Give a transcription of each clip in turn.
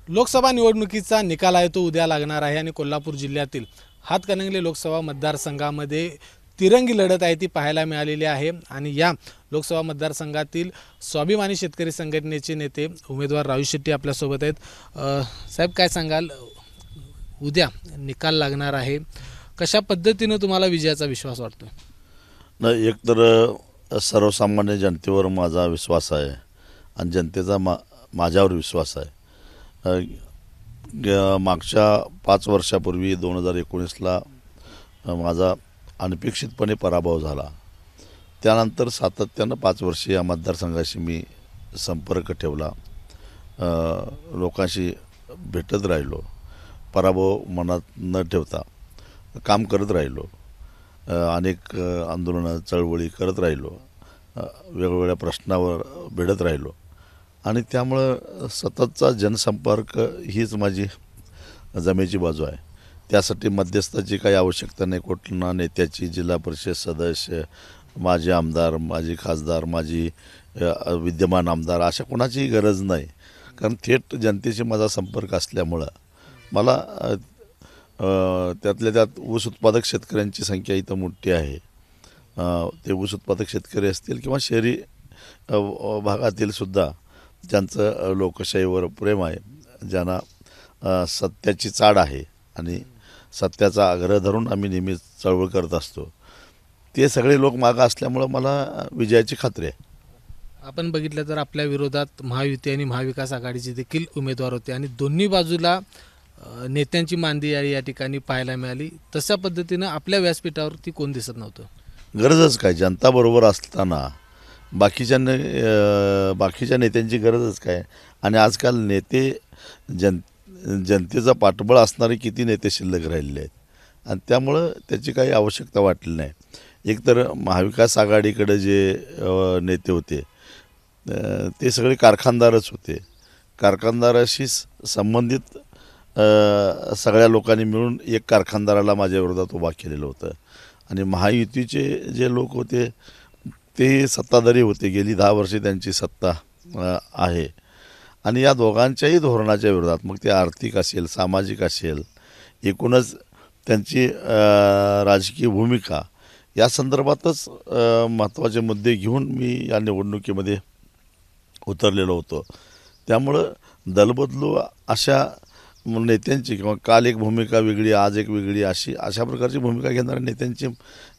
लोकसभा निवडणुकीचा निकाल आहे तो उद्या लागणार आहे आणि कोल्हापूर जिल्ह्यातील हातकणंगले लोकसभा मतदारसंघामध्ये तिरंगी लढत आहे ती पाहायला मिळालेली आहे। आणि या लोकसभा मतदारसंघातील स्वाभिमानी शेतकरी संघटनेचे नेते उमेदवार राजू शेट्टी आपल्यासोबत आहेत। साहेब काय सांगाल, उद्या निकाल लागणार आहे, कशा पद्धतीने तुम्हाला विजयाचा विश्वास वाटतो? नाही, एक तर सर्वसामान्य जनतेवर माझा विश्वास आहे आणि जनतेचा माझ्यावर विश्वास आहे। मागच्या 5 वर्षापूर्वी 2019ला माझा अनपेक्षितपणे पराभव झाला। त्यानंतर सातत्यानं 5 वर्षे या मतदारसंघाशी मी संपर्क ठेवला, लोकांशी भेटत राहिलो, पराभव मनात न ठेवता काम करत राहिलो, अनेक आंदोलनं चळवळी करत राहिलो, वेगवेगळ्या प्रश्नावर भिडत राहिलो आणि त्यामुळं सततचा जनसंपर्क हीच माझी जमेची बाजू आहे। त्यासाठी मध्यस्थाची काही आवश्यकता नाही, कुठल्या नेत्याची, जिल्हा परिषद सदस्य, माजी आमदार, माजी खासदार, माजी विद्यमान आमदार अशा कोणाचीही गरज नाही, कारण थेट जनतेशी माझा संपर्क असल्यामुळं मला त्यातल्या त्यात ऊस उत्पादक शेतकऱ्यांची संख्या इथं मोठी आहे। ते ऊस उत्पादक शेतकरी असतील किंवा शहरी भागातील सुद्धा ज्यांचं लोकशाहीवर प्रेम आहे, ज्यांना सत्याची चाड आहे आणि सत्याचा आग्रह धरून आम्ही नेहमीच चळवळ करत असतो, ते सगळे लोक मागं असल्यामुळं मला विजयाची खात्री आहे। आपण बघितलं तर आपल्या विरोधात महायुती आणि महाविकास आघाडीचे देखील उमेदवार होते आणि दोन्ही बाजूला नेत्यांची मांदी या ठिकाणी पाहायला मिळाली। तशा पद्धतीनं आपल्या व्यासपीठावरती कोण दिसत नव्हतं। गरजच काय, जनता बरोबर असताना बाकीच्या नेत्यांची गरजच काय? आणि आजकाल नेते जनतेचा पाठबळ असणारे किती नेते शिल्लक राहिलेले आहेत आणि त्यामुळं त्याची काही आवश्यकता वाटली नाही। एकतर महाविकास आघाडीकडे जे नेते होते ते सगळे कारखानदारच होते, कारखानदाराशी संबंधित सगळ्या लोकांनी मिळून एक कारखानदाराला माझ्या विरोधात उभा केलेलं होतं आणि महायुतीचे जे लोक होते ते सत्ताधारी होते, गेली 10 वर्षे त्यांची सत्ता आहे आणि या दोघांच्याही धोरणाच्या विरोधात, मग ते आर्थिक असेल, सामाजिक असेल, एकूणच त्यांची राजकीय भूमिका या संदर्भातच महत्त्वाचे मुद्दे घेऊन मी या निवडणुकीमध्ये उतरलेलो होतो। त्यामुळं दलबदलू अशा नेत्यांची किंवा काल एक भूमिका वेगळी, आज एक वेगळी, अशा प्रकारची भूमिका घेणाऱ्या नेत्यांची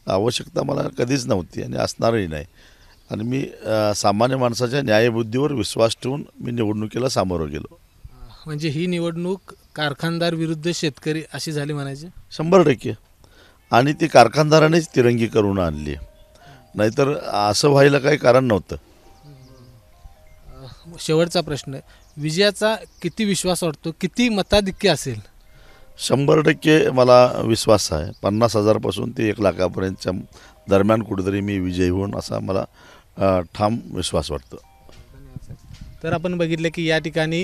आवश्यकता मला कधीच नव्हती आणि असणारही नाही। आणि मी सामान्य माणसाच्या न्यायबुद्धीवर विश्वास ठेवून मी निवडणुकीला सामोरं गेलो। म्हणजे ही निवडणूक कारखानदार विरुद्ध शेतकरी अशी झाली म्हणायची? 100%। आणि ती कारखानदारानेच तिरंगी करून आणली, नाहीतर असं व्हायला काही कारण नव्हतं। शेवटचा प्रश्न, विजयाचा किती विश्वास वाटतो, किती मताधिक्य असेल? 100% मला विश्वास आहे। 50,000 पासून ते 1 लाखापर्यंतच्या दरम्यान कुठेतरी मी विजयी होऊन असा मला ठाम विश्वास वाटतो। तर आपण बघितलं की या ठिकाणी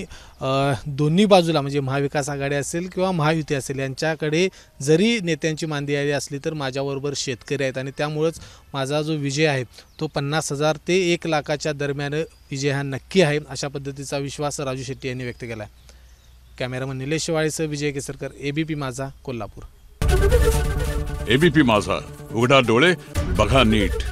दोन्ही बाजूला म्हणजे महाविकास आघाडी असेल किंवा महायुती असेल यांच्याकडे जरी नेत्यांची मांदी आली असली तर माझ्याबरोबर शेतकरी आहेत आणि त्यामुळेच माझा जो विजय आहे तो 50,000 ते 1 लाखाच्या दरम्यान विजय हा नक्की आहे, अशा पद्धतीचा विश्वास राजू शेट्टी यांनी व्यक्त केला आहे। कॅमेरामन निलेश शिवाळेसह विजय केसरकर, एबीपी माझा, कोल्हापूर। एबीपी माझा, उघडा डोळे बघा नीट।